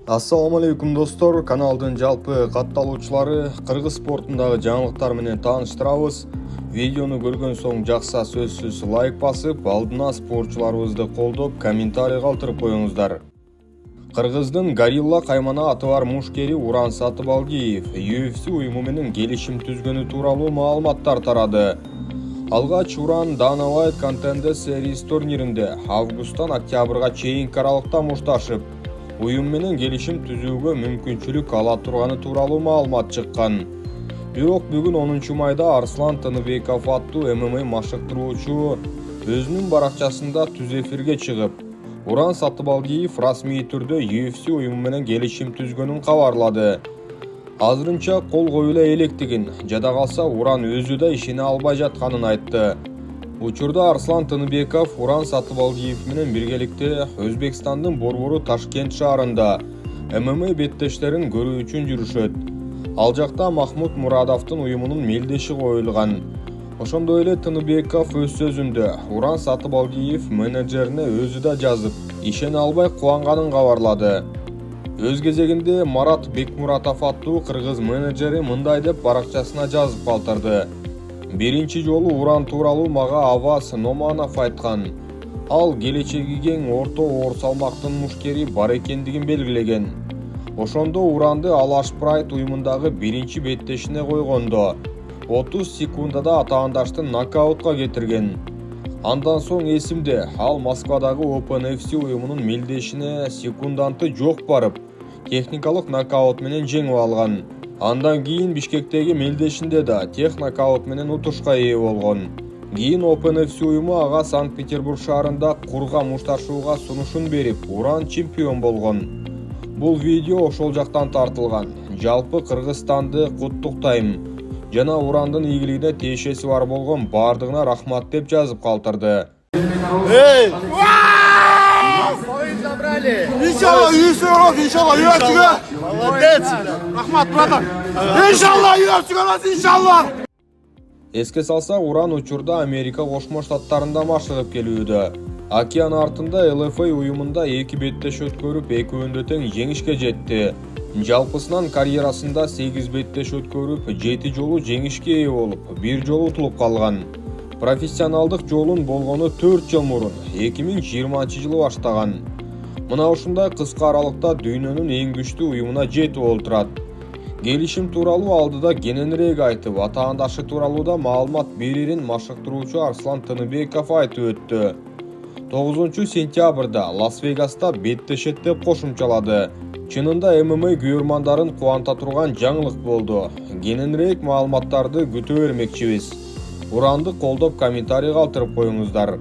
Ассаламу алейкум достор, каналдын жалпы катталуучулары кыргыз спортундагы жаңылыктар менен тааныштырабыз. Видеону көргөн соң жакса сөзсүз лайк басып, алдына спортчуларыбызды колдоп, комментарий калтырып коюңуздар. Кыргыздын Горилла каймана аты бар мушкери Уран Сатыбалдиев UFC уюму менен келишим түзгөнү тууралуу маалыматтар тарады. Алгач Уран Dana White Contender Series турниринде августтан октябрга чейинки аралыкта мушташып, уюм менен келишим түзүүгө мүмкүнчүлүк ала турганы тууралуу маалымат чыккан. Бирок бүгүн 10 майда Арслан Тыныбеков аттуу ММА машыктыруучу өзүнүн баракчасында түз эфирге чыгып, Уран Сатыбалдиев расмий түрдө UFC уюму менен келишим түзгөнүн кабарлады. Азырынча кол коюла электигин, жада калса Уран өзү да ишене албай жатканын айтты. Учурда Арслан Тыныбеков Уран Сатыбалдиев менен биргеликте Өзбекстандын борбору Ташкент шаарында ММА беттештерин көрүү үчүн жүрүшөт. Ал жакта Махмуд Мурадовдун уюмунун мелдеши коюлган. Ошондой эле Тыныбеков өз сөзүндө Уран Сатыбалдиев менеджерине өзү да жазып, ишене албай кубанганын кабарлады. Өз кезегинде Марат Бекмуратов аттуу кыргыз менеджери мындай деп баракчасына жазып калтырды. Биринчи жолу Уран тууралуу мага Аваз Номанов айткан. Ал келечеги кең орто оор салмактын мушкери бар экендигин белгилеген. Ошондо Уранды Алаш Прайд уюмундагы биринчи беттешине койгондо 30 секундада атаандаштын нокаутка кетирген. Андан соң эсимде, ал Москвадагы Open FC уюмунун мелдешине секунданты жок барып, техникалык нокаут менен жеңип алган. Андан кийин Бишкектеги мелдешинде да тех нокаут менен утушка ээ болгон. Кийин Open FC уюму ага Санкт-Петербург шаарында курга мушташууга сунушун берип, Уран чемпион болгон. Бул видео ошол жактан тартылган. Жалпы Кыргызстанды куттуктайм. Жана Урандын ийгилигине тиешеси бар болгон бардыгына рахмат деп жазып калтырды. Иншалла, иншалла, UFC-ге. Молодец. Рахмат, братан. Иншалла, UFC-ге, иншалла. Эске салса, Уран учурда Америка Кошмо Штаттарында машыгып келүүдө. Океан артында LFA уюмунда 2 беттеш өткөрүп, экөөндө тең жеңишке жетти. Жалпысынан карьерасында 8 беттеш өткөрүп, 7 жолу жеңишке ээ болуп, 1 жолу утулуп калган. Профессионалдык жолун болгону 4 жыл мурун, 2020-жылы баштаган. Мына ушундай кыска аралыкта дүйнөнүн эң күчтүү уюмуна жетип олтурат. Келишим тууралуу алдыда кененирээк айтып, атаандашы тууралуу да маалымат берерин машыктыруучу Арслан Тыныбеков айтып өттү. 9 сентябрда Лас-Вегаста беттешет деп кошумчалады. Чынында ММА күйөрмандарын кубанта турган жаңылык болду. Кененирээк маалыматтарды күтө бермекчибиз. Уранды колдоп комментарий калтырып коюңуздар.